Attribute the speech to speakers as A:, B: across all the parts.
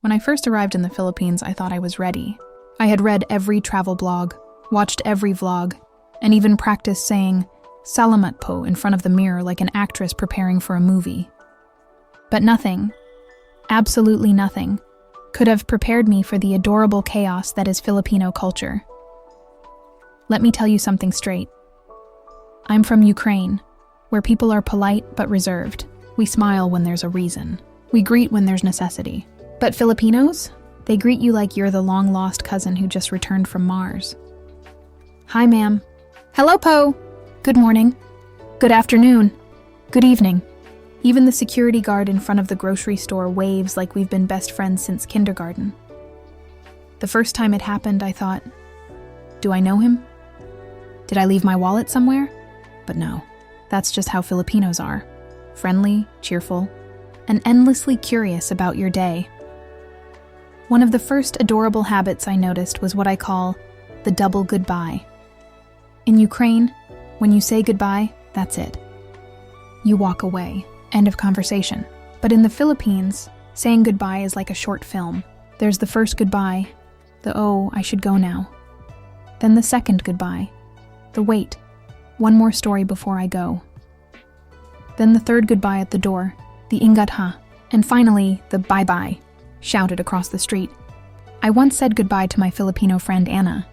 A: When I first arrived in the Philippines, I thought I was ready. I had read every travel blog, watched every vlog, and even practiced saying "Salamat po" in front of the mirror like an actress preparing for a movie. But nothing, absolutely nothing, could have prepared me for the adorable chaos that is Filipino culture. Let me tell you something straight. I'm from Ukraine, where people are polite but reserved. We smile when there's a reason. We greet when there's necessity. But Filipinos? They greet you like you're the long-lost cousin who just returned from Mars. Hi, ma'am. Hello, Po. Good morning. Good afternoon. Good evening. Even the security guard in front of the grocery store waves like we've been best friends since kindergarten. The first time it happened, I thought, do I know him? Did I leave my wallet somewhere? But no, that's just how Filipinos are. Friendly, cheerful, and endlessly curious about your day. One of the first adorable habits I noticed was what I call the double goodbye. In Ukraine, when you say goodbye, that's it. You walk away. End of conversation. But in the Philippines, saying goodbye is like a short film. There's the first goodbye, the "oh, I should go now." Then the second goodbye, the "wait, one more story before I go." Then the third goodbye at the door, the "ingat ha." And finally, the "bye-bye," shouted across the street. I once said goodbye to my Filipino friend Anna.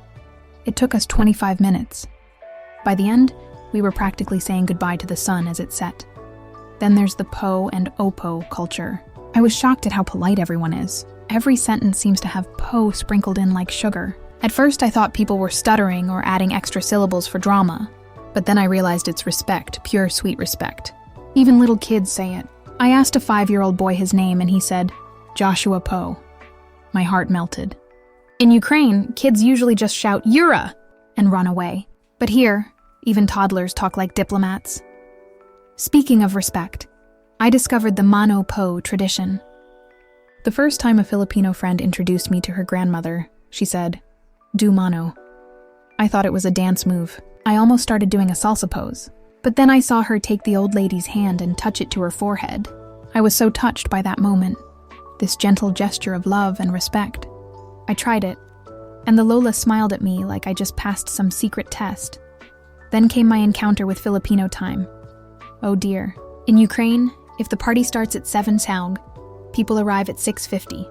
A: It took us 25 minutes. By the end, we were practically saying goodbye to the sun as it set. Then there's the po and opo culture. I was shocked at how polite everyone is. Every sentence seems to have po sprinkled in like sugar. At first I thought people were stuttering or adding extra syllables for drama, but then I realized it's respect, pure sweet respect. Even little kids say it. I asked a 5-year-old boy his name and he said, Joshua Po. My heart melted. In Ukraine, kids usually just shout Yura and run away. But here, even toddlers talk like diplomats. Speaking of respect, I discovered the mano po tradition. The first time a Filipino friend introduced me to her grandmother, she said, "Do mano." I thought it was a dance move. I almost started doing a salsa pose. But then I saw her take the old lady's hand and touch it to her forehead. I was so touched by that moment, this gentle gesture of love and respect. I tried it, and the Lola smiled at me like I just passed some secret test. Then came my encounter with Filipino time. Oh dear. In Ukraine, if the party starts at 7 sound, people arrive at 6:50.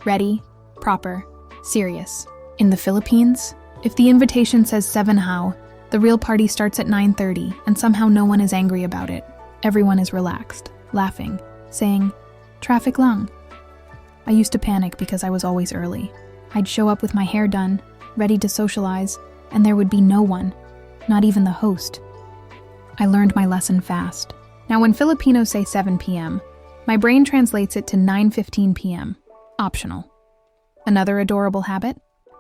A: Ready, proper, serious. In the Philippines, if the invitation says 7 how, the real party starts at 9:30 and somehow no one is angry about it. Everyone is relaxed, laughing, saying, "Traffic lang." I used to panic because I was always early. I'd show up with my hair done, ready to socialize, and there would be no one, not even the host. I learned my lesson fast. Now when Filipinos say 7 p.m., my brain translates it to 9:15 p.m. Optional. Another adorable habit?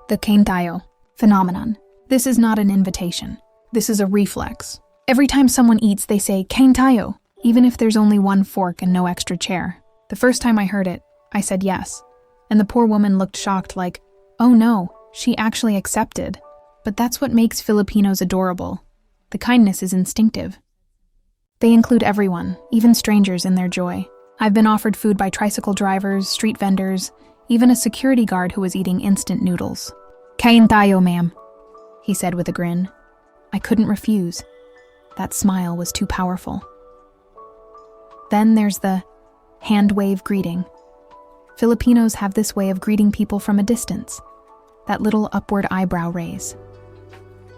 A: The kain tayo phenomenon. This is not an invitation. This is a reflex. Every time someone eats, they say kain tayo, even if there's only one fork and no extra chair. The first time I heard it, I said yes, and the poor woman looked shocked like, oh no, she actually accepted. But that's what makes Filipinos adorable. The kindness is instinctive. They include everyone, even strangers, in their joy. I've been offered food by tricycle drivers, street vendors, even a security guard who was eating instant noodles. Kain tayo, ma'am, he said with a grin. I couldn't refuse. That smile was too powerful. Then there's the hand wave greeting. Filipinos have this way of greeting people from a distance, that little upward eyebrow raise.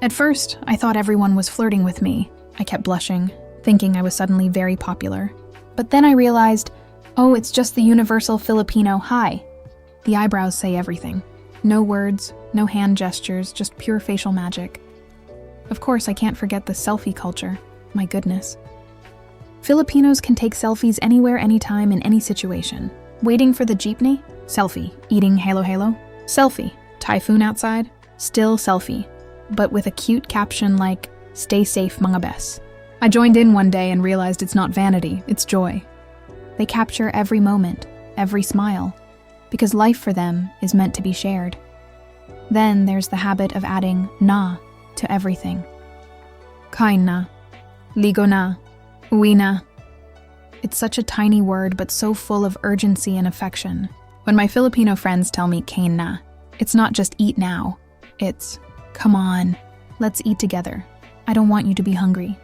A: At first, I thought everyone was flirting with me. I kept blushing, thinking I was suddenly very popular. But then I realized, oh, it's just the universal Filipino hi. The eyebrows say everything. No words, no hand gestures, just pure facial magic. Of course, I can't forget the selfie culture. My goodness. Filipinos can take selfies anywhere, anytime, in any situation. Waiting for the jeepney? Selfie. Eating halo-halo? Selfie. Typhoon outside? Still selfie. But with a cute caption like, "Stay safe, mga bes." I joined in one day and realized it's not vanity, it's joy. They capture every moment, every smile, because life for them is meant to be shared. Then there's the habit of adding na to everything. Kain na, ligo na, uwi na. It's such a tiny word but so full of urgency and affection. When my Filipino friends tell me kain na, it's not just eat now. It's, come on, let's eat together. I don't want you to be hungry.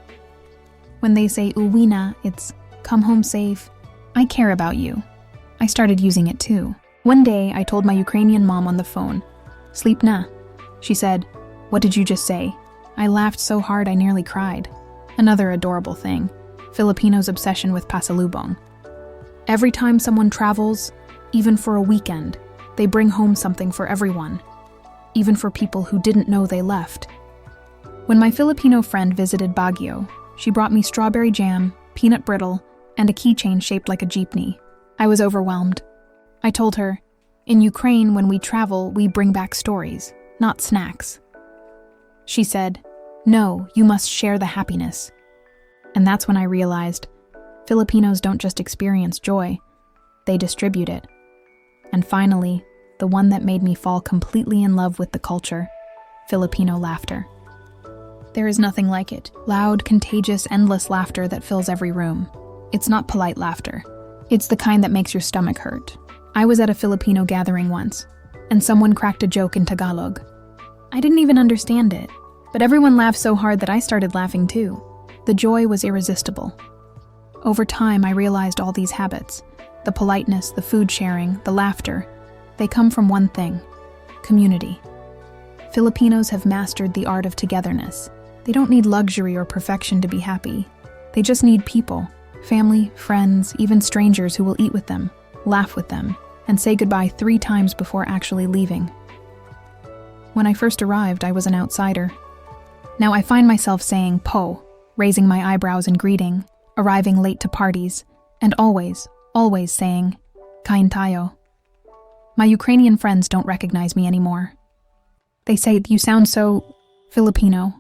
A: When they say uwi na, it's, come home safe. I care about you. I started using it too. One day, I told my Ukrainian mom on the phone, sleep na. She said, what did you just say? I laughed so hard I nearly cried. Another adorable thing, Filipinos' obsession with pasalubong. Every time someone travels, even for a weekend, they bring home something for everyone, even for people who didn't know they left. When my Filipino friend visited Baguio, she brought me strawberry jam, peanut brittle, and a keychain shaped like a jeepney. I was overwhelmed. I told her, in Ukraine, when we travel, we bring back stories, not snacks. She said, no, you must share the happiness. And that's when I realized, Filipinos don't just experience joy, they distribute it. And finally, the one that made me fall completely in love with the culture, Filipino laughter. There is nothing like it. Loud, contagious, endless laughter that fills every room. It's not polite laughter. It's the kind that makes your stomach hurt. I was at a Filipino gathering once, and someone cracked a joke in Tagalog. I didn't even understand it, but everyone laughed so hard that I started laughing too. The joy was irresistible. Over time, I realized all these habits, the politeness, the food sharing, the laughter, they come from one thing: community. Filipinos have mastered the art of togetherness. They don't need luxury or perfection to be happy. They just need people, family, friends, even strangers who will eat with them, laugh with them, and say goodbye 3 times before actually leaving. When I first arrived, I was an outsider. Now I find myself saying po, raising my eyebrows in greeting, arriving late to parties, and always saying, kain tayo. My Ukrainian friends don't recognize me anymore. They say, you sound so Filipino.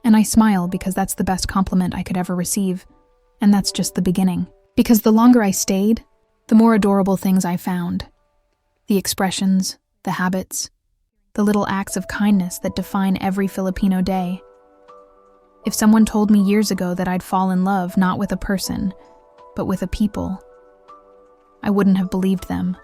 A: And I smile because that's the best compliment I could ever receive. And that's just the beginning. Because the longer I stayed, the more adorable things I found. The expressions, the habits, the little acts of kindness that define every Filipino day. If someone told me years ago that I'd fall in love not with a person, but with a people, I wouldn't have believed them.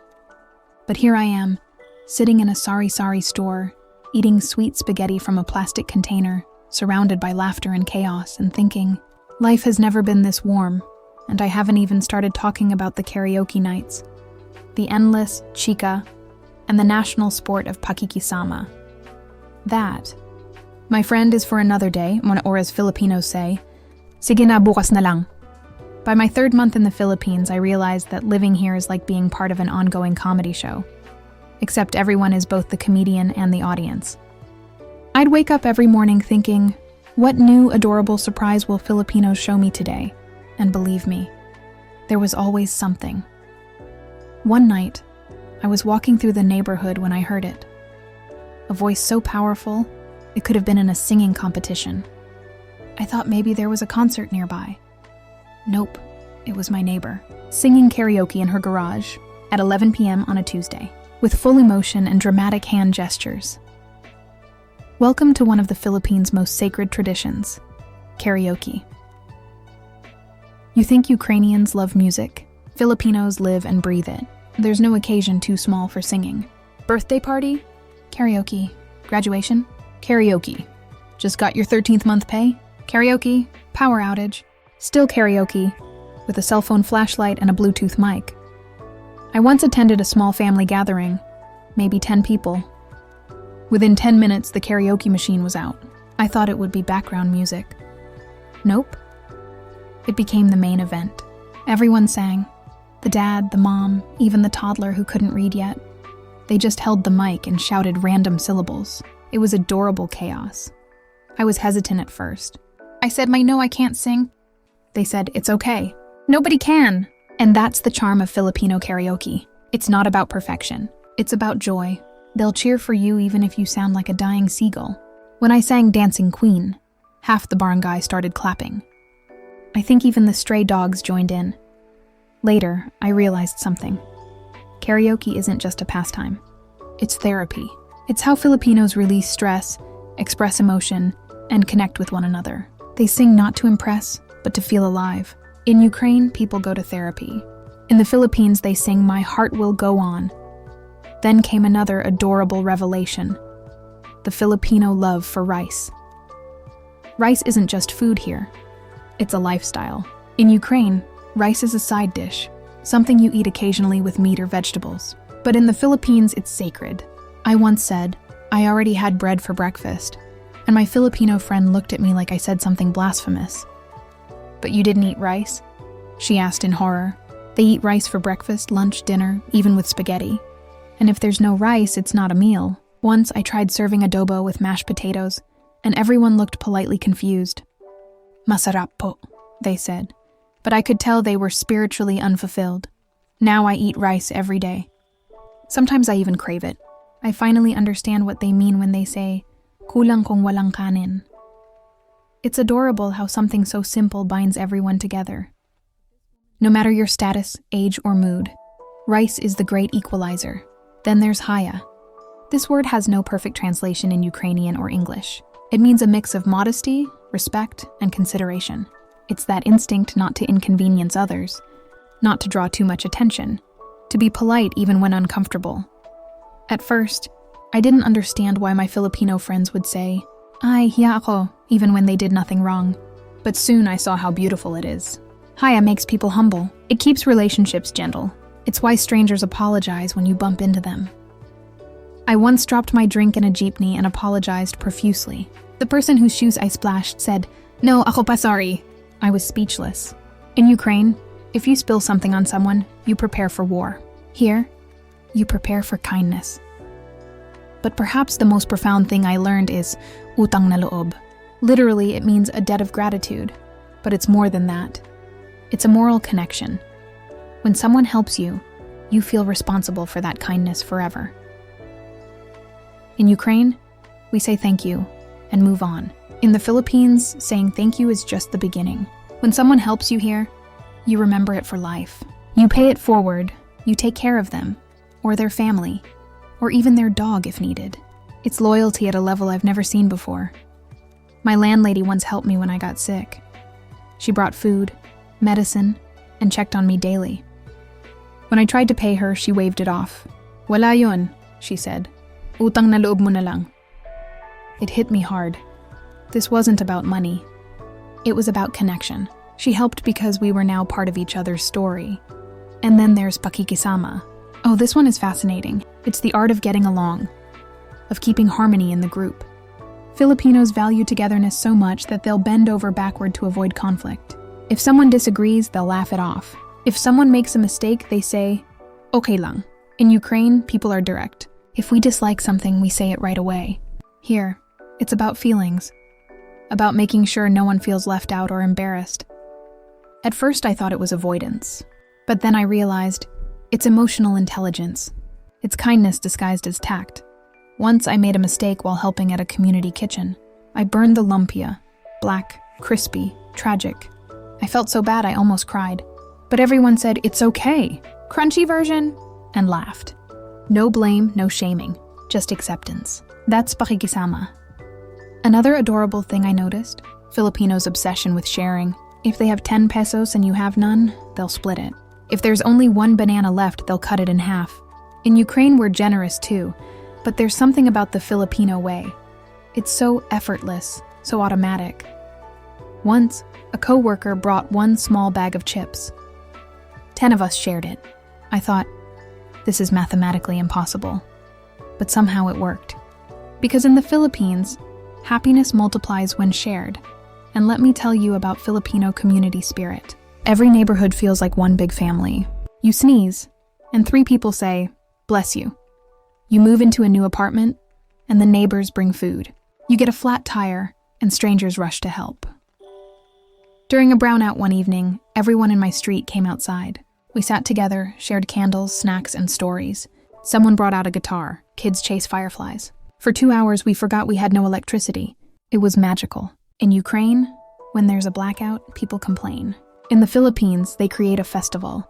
A: But here I am, sitting in a sari-sari store, eating sweet spaghetti from a plastic container, surrounded by laughter and chaos, and thinking, life has never been this warm, and I haven't even started talking about the karaoke nights, the endless chika, and the national sport of pakikisama. That, my friend, is for another day, or as Filipinos say, sige na, bukas na lang. By my 3rd month in the Philippines, I realized that living here is like being part of an ongoing comedy show. Except everyone is both the comedian and the audience. I'd wake up every morning thinking, what new adorable surprise will Filipinos show me today? And believe me, there was always something. One night, I was walking through the neighborhood when I heard it. A voice so powerful, it could have been in a singing competition. I thought maybe there was a concert nearby. Nope, it was my neighbor, singing karaoke in her garage at 11 p.m. on a Tuesday, with full emotion and dramatic hand gestures. Welcome to one of the Philippines' most sacred traditions, karaoke. You think Ukrainians love music? Filipinos live and breathe it. There's no occasion too small for singing. Birthday party? Karaoke. Graduation? Karaoke. Just got your 13th month pay? Karaoke. Power outage? Still karaoke, with a cell phone flashlight and a Bluetooth mic. I once attended a small family gathering, maybe 10 people. Within 10 minutes, the karaoke machine was out. I thought it would be background music. Nope. It became the main event. Everyone sang. The dad, the mom, even the toddler who couldn't read yet. They just held the mic and shouted random syllables. It was adorable chaos. I was hesitant at first. I said, I can't sing. They said, it's okay. Nobody can. And that's the charm of Filipino karaoke. It's not about perfection. It's about joy. They'll cheer for you even if you sound like a dying seagull. When I sang Dancing Queen, half the barangay started clapping. I think even the stray dogs joined in. Later, I realized something. Karaoke isn't just a pastime. It's therapy. It's how Filipinos release stress, express emotion, and connect with one another. They sing not to impress, but to feel alive. In Ukraine, people go to therapy. In the Philippines, they sing "My Heart Will Go On." Then came another adorable revelation: the Filipino love for rice. Rice isn't just food here. It's a lifestyle. In Ukraine, rice is a side dish, something you eat occasionally with meat or vegetables. But in the Philippines, it's sacred. I once said, I already had bread for breakfast, and my Filipino friend looked at me like I said something blasphemous. But you didn't eat rice? She asked in horror. They eat rice for breakfast, lunch, dinner, even with spaghetti. And if there's no rice, it's not a meal. Once I tried serving adobo with mashed potatoes, and everyone looked politely confused. Masarap po, they said, but I could tell they were spiritually unfulfilled. Now I eat rice every day. Sometimes I even crave it. I finally understand what they mean when they say, kulang kung walang kanin. It's adorable how something so simple binds everyone together. No matter your status, age, or mood, rice is the great equalizer. Then there's haya. This word has no perfect translation in Ukrainian or English. It means a mix of modesty, respect, and consideration. It's that instinct not to inconvenience others, not to draw too much attention, to be polite even when uncomfortable. At first, I didn't understand why my Filipino friends would say, "Ay, hiya ako," even when they did nothing wrong. But soon I saw how beautiful it is. Haya makes people humble. It keeps relationships gentle. It's why strangers apologize when you bump into them. I once dropped my drink in a jeepney and apologized profusely. The person whose shoes I splashed said, "No, ako pa, sorry." I was speechless. In Ukraine, if you spill something on someone, you prepare for war. Here, you prepare for kindness. But perhaps the most profound thing I learned is Utang na loob. Literally, it means a debt of gratitude, but it's more than that. It's a moral connection. When someone helps you, you feel responsible for that kindness forever. In Ukraine, we say thank you and move on. In the Philippines, saying thank you is just the beginning. When someone helps you here, you remember it for life. You pay it forward, you take care of them, or their family, or even their dog if needed. It's loyalty at a level I've never seen before. My landlady once helped me when I got sick. She brought food, medicine, and checked on me daily. When I tried to pay her, she waved it off. "Wala yun," she said. "Utang na loob mo na lang." It hit me hard. This wasn't about money. It was about connection. She helped because we were now part of each other's story. And then there's pakikisama. Oh, this one is fascinating. It's the art of getting along, of keeping harmony in the group. Filipinos value togetherness so much that they'll bend over backward to avoid conflict. If someone disagrees, they'll laugh it off. If someone makes a mistake, they say, "Okay lang." In Ukraine, people are direct. If we dislike something, we say it right away. Here, it's about feelings, about making sure no one feels left out or embarrassed. At first, I thought it was avoidance, but then I realized it's emotional intelligence. It's kindness disguised as tact. Once I made a mistake while helping at a community kitchen. I burned the lumpia, black, crispy, tragic. I felt so bad I almost cried. But everyone said, "It's okay, crunchy version," and laughed. No blame, no shaming, just acceptance. That's pakikisama. Another adorable thing I noticed, Filipinos' obsession with sharing. If they have 10 pesos and you have none, they'll split it. If there's only one banana left, they'll cut it in half. In Ukraine, we're generous too, but there's something about the Filipino way. It's so effortless, so automatic. Once, a coworker brought one small bag of chips. 10 of us shared it. I thought, this is mathematically impossible. But somehow it worked. Because in the Philippines, happiness multiplies when shared. And let me tell you about Filipino community spirit. Every neighborhood feels like one big family. You sneeze, and 3 people say, "Bless you." You move into a new apartment, and the neighbors bring food. You get a flat tire, and strangers rush to help. During a brownout one evening, everyone in my street came outside. We sat together, shared candles, snacks, and stories. Someone brought out a guitar. Kids chased fireflies. For 2 hours, we forgot we had no electricity. It was magical. In Ukraine, when there's a blackout, people complain. In the Philippines, they create a festival.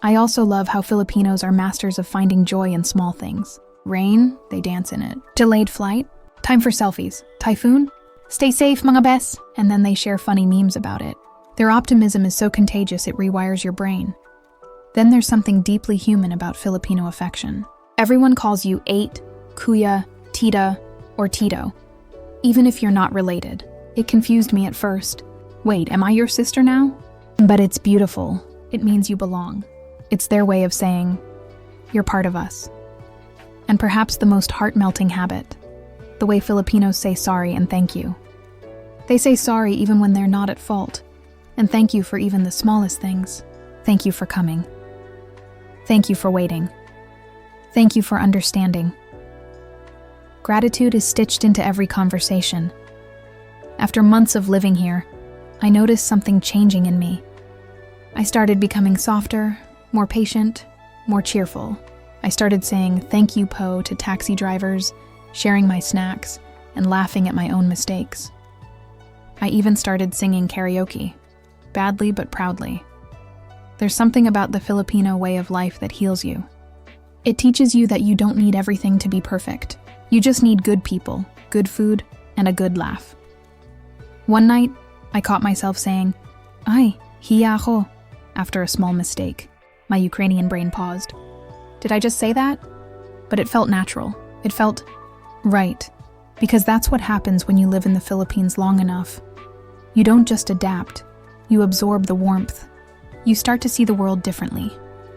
A: I also love how Filipinos are masters of finding joy in small things. Rain, they dance in it. Delayed flight, time for selfies. Typhoon, stay safe mga bes, and then they share funny memes about it. Their optimism is so contagious it rewires your brain. Then there's something deeply human about Filipino affection. Everyone calls you ate, kuya, tita, or tito, even if you're not related. It confused me at first. Wait, am I your sister now? But it's beautiful. It means you belong. It's their way of saying, you're part of us. And perhaps the most heart-melting habit, the way Filipinos say sorry and thank you. They say sorry even when they're not at fault, and thank you for even the smallest things. Thank you for coming. Thank you for waiting. Thank you for understanding. Gratitude is stitched into every conversation. After months of living here, I noticed something changing in me. I started becoming softer, more patient, more cheerful. I started saying thank you po to taxi drivers, sharing my snacks, and laughing at my own mistakes. I even started singing karaoke, badly but proudly. There's something about the Filipino way of life that heals you. It teaches you that you don't need everything to be perfect. You just need good people, good food, and a good laugh. One night, I caught myself saying, "Ay, hiya ako," after a small mistake. My Ukrainian brain paused. Did I just say that? But it felt natural. It felt right. Because that's what happens when you live in the Philippines long enough. You don't just adapt. You absorb the warmth. You start to see the world differently.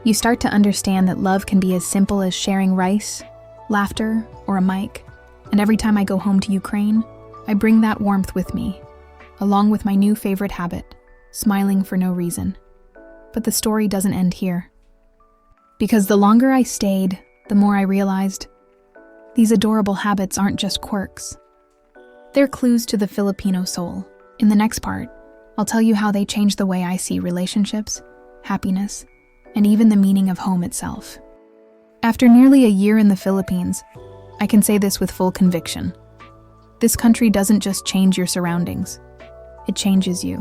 A: You start to understand that love can be as simple as sharing rice, laughter, or a mic. And every time I go home to Ukraine, I bring that warmth with me, along with my new favorite habit, smiling for no reason. But the story doesn't end here. Because the longer I stayed, the more I realized these adorable habits aren't just quirks. They're clues to the Filipino soul. In the next part, I'll tell you how they change the way I see relationships, happiness, and even the meaning of home itself. After nearly a year in the Philippines, I can say this with full conviction. This country doesn't just change your surroundings, it changes you.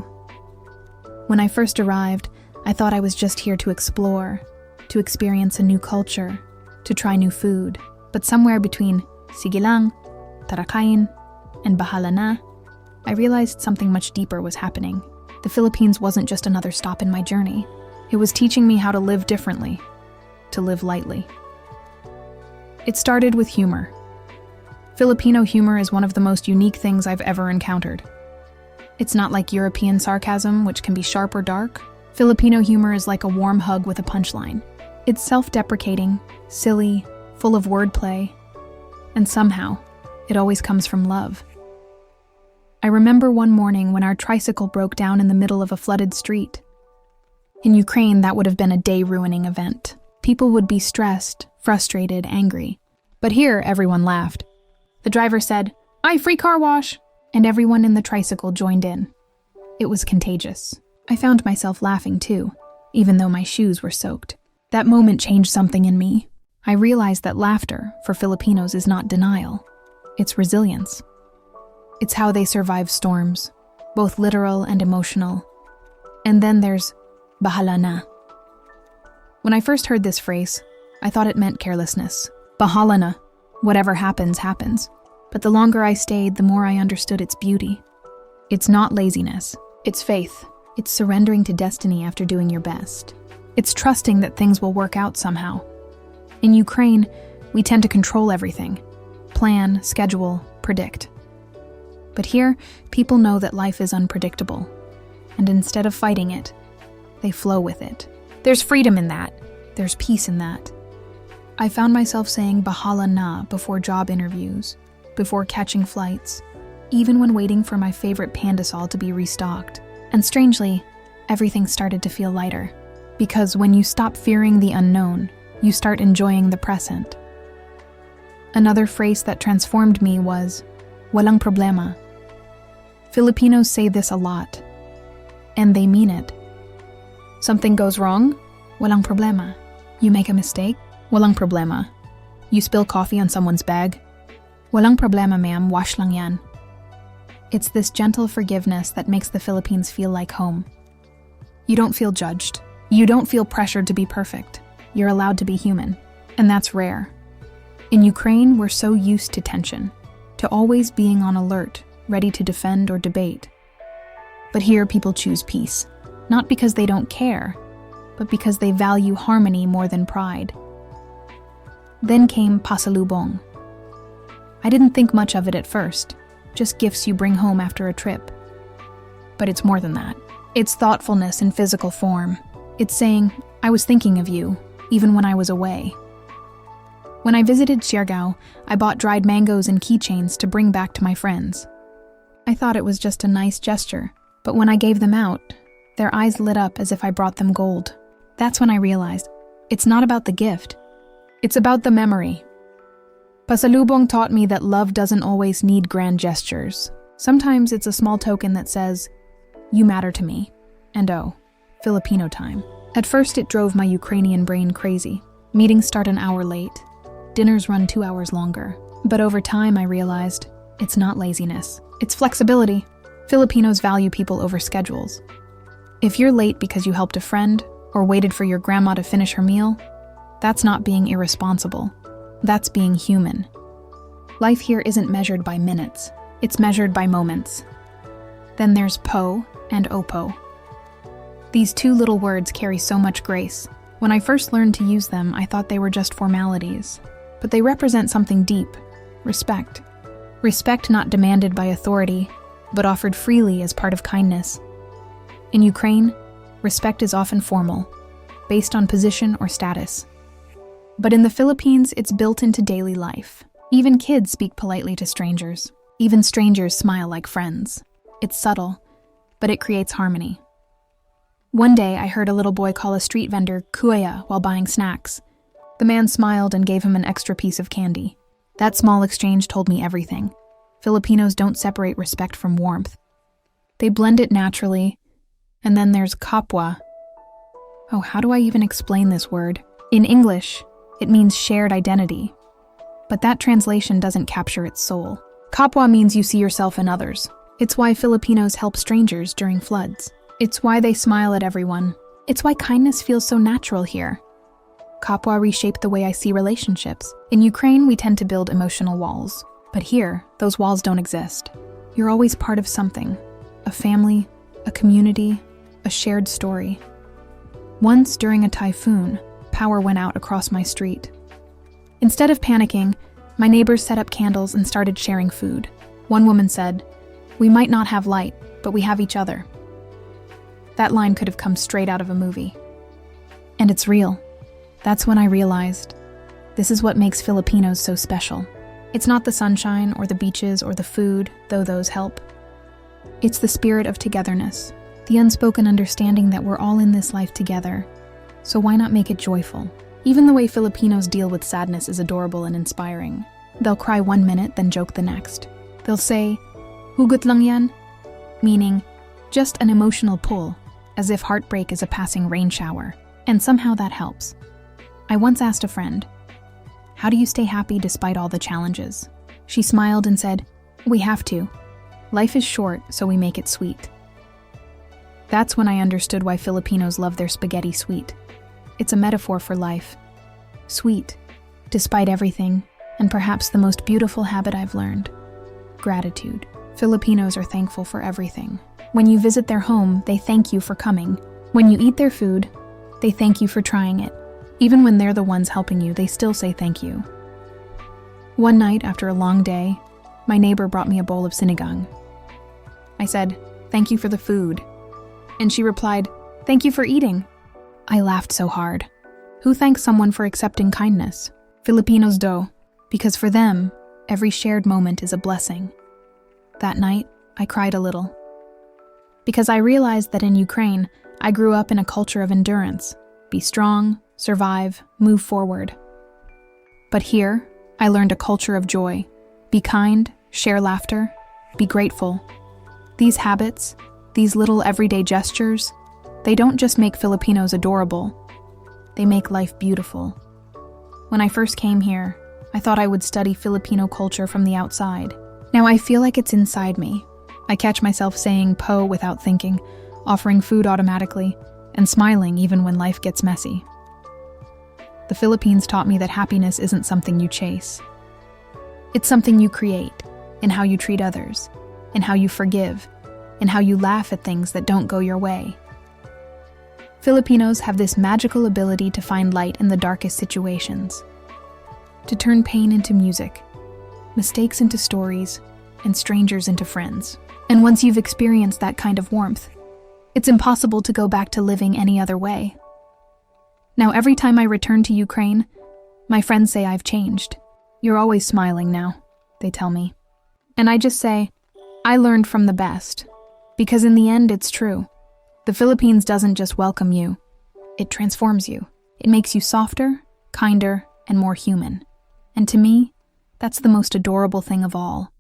A: When I first arrived, I thought I was just here to explore, to experience a new culture, to try new food. But somewhere between sige lang, tara kain, and bahala na, I realized something much deeper was happening. The Philippines wasn't just another stop in my journey. It was teaching me how to live differently, to live lightly. It started with humor. Filipino humor is one of the most unique things I've ever encountered. It's not like European sarcasm, which can be sharp or dark. Filipino humor is like a warm hug with a punchline. It's self-deprecating, silly, full of wordplay, and somehow, it always comes from love. I remember one morning when our tricycle broke down in the middle of a flooded street. In Ukraine, that would have been a day-ruining event. People would be stressed, frustrated, angry. But here, everyone laughed. The driver said, "Aye, free car wash!" and everyone in the tricycle joined in. It was contagious. I found myself laughing too, even though my shoes were soaked. That moment changed something in me. I realized that laughter, for Filipinos, is not denial. It's resilience. It's how they survive storms, both literal and emotional. And then there's bahala na. When I first heard this phrase, I thought it meant carelessness. Bahala na. Whatever happens, happens. But the longer I stayed, the more I understood its beauty. It's not laziness. It's faith. It's surrendering to destiny after doing your best. It's trusting that things will work out somehow. In Ukraine, we tend to control everything. Plan, schedule, predict. But here, people know that life is unpredictable. And instead of fighting it, they flow with it. There's freedom in that. There's peace in that. I found myself saying bahala na before job interviews, before catching flights, even when waiting for my favorite pandasol to be restocked. And strangely, everything started to feel lighter. Because when you stop fearing the unknown, you start enjoying the present. Another phrase that transformed me was, walang problema. Filipinos say this a lot, and they mean it. Something goes wrong? Walang problema. You make a mistake? Walang problema. You spill coffee on someone's bag? Walang problema, ma'am, wash lang yan. It's this gentle forgiveness that makes the Philippines feel like home. You don't feel judged. You don't feel pressured to be perfect. You're allowed to be human, and that's rare. In Ukraine, we're so used to tension, to always being on alert, ready to defend or debate. But here, people choose peace, not because they don't care, but because they value harmony more than pride. Then came pasalubong. I didn't think much of it at first, just gifts you bring home after a trip. But it's more than that. It's thoughtfulness in physical form. It's saying, I was thinking of you, even when I was away. When I visited Siargao, I bought dried mangoes and keychains to bring back to my friends. I thought it was just a nice gesture, but when I gave them out, their eyes lit up as if I brought them gold. That's when I realized, it's not about the gift. It's about the memory. Pasalubong taught me that love doesn't always need grand gestures. Sometimes it's a small token that says, you matter to me, and oh, Filipino time. At first it drove my Ukrainian brain crazy. Meetings start an hour late. Dinners run 2 hours longer. But over time I realized, it's not laziness. It's flexibility. Filipinos value people over schedules. If you're late because you helped a friend, or waited for your grandma to finish her meal, that's not being irresponsible. That's being human. Life here isn't measured by minutes. It's measured by moments. Then there's po and opo. These two little words carry so much grace. When I first learned to use them, I thought they were just formalities. But they represent something deep: respect. Respect not demanded by authority, but offered freely as part of kindness. In Ukraine, respect is often formal, based on position or status. But in the Philippines, it's built into daily life. Even kids speak politely to strangers. Even strangers smile like friends. It's subtle, but it creates harmony. One day, I heard a little boy call a street vendor kuya while buying snacks. The man smiled and gave him an extra piece of candy. That small exchange told me everything. Filipinos don't separate respect from warmth. They blend it naturally. And then there's kapwa. Oh, how do I even explain this word? In English, it means shared identity. But that translation doesn't capture its soul. Kapwa means you see yourself in others. It's why Filipinos help strangers during floods. It's why they smile at everyone. It's why kindness feels so natural here. Kapwa reshaped the way I see relationships. In Ukraine, we tend to build emotional walls. But here, those walls don't exist. You're always part of something. A family, a community, a shared story. Once, during a typhoon, power went out across my street. Instead of panicking, my neighbors set up candles and started sharing food. One woman said, "We might not have light, but we have each other." That line could have come straight out of a movie. And it's real. That's when I realized, this is what makes Filipinos so special. It's not the sunshine or the beaches or the food, though those help. It's the spirit of togetherness, the unspoken understanding that we're all in this life together. So why not make it joyful? Even the way Filipinos deal with sadness is adorable and inspiring. They'll cry 1 minute, then joke the next. They'll say, "Hugot lang yan," meaning just an emotional pull, as if heartbreak is a passing rain shower. And somehow that helps. I once asked a friend, "How do you stay happy despite all the challenges?" She smiled and said, "We have to. Life is short, so we make it sweet." That's when I understood why Filipinos love their spaghetti sweet. It's a metaphor for life. Sweet, despite everything, and perhaps the most beautiful habit I've learned: gratitude. Filipinos are thankful for everything. When you visit their home, they thank you for coming. When you eat their food, they thank you for trying it. Even when they're the ones helping you, they still say thank you. One night, after a long day, my neighbor brought me a bowl of sinigang. I said, "Thank you for the food." And she replied, "Thank you for eating." I laughed so hard. Who thanks someone for accepting kindness? Filipinos do, because for them, every shared moment is a blessing. That night, I cried a little. Because I realized that in Ukraine, I grew up in a culture of endurance. Be strong, survive, move forward. But here, I learned a culture of joy. Be kind, share laughter, be grateful. These habits, these little everyday gestures, they don't just make Filipinos adorable, they make life beautiful. When I first came here, I thought I would study Filipino culture from the outside. Now I feel like it's inside me. I catch myself saying po without thinking, offering food automatically, and smiling even when life gets messy. The Philippines taught me that happiness isn't something you chase. It's something you create, in how you treat others, in how you forgive, in how you laugh at things that don't go your way. Filipinos have this magical ability to find light in the darkest situations, to turn pain into music, mistakes into stories, and strangers into friends. And once you've experienced that kind of warmth, it's impossible to go back to living any other way. Now, every time I return to Ukraine, my friends say I've changed. You're always smiling now, they tell me. And I just say, I learned from the best. Because in the end, it's true. The Philippines doesn't just welcome you, it transforms you. It makes you softer, kinder, and more human. And to me, that's the most adorable thing of all.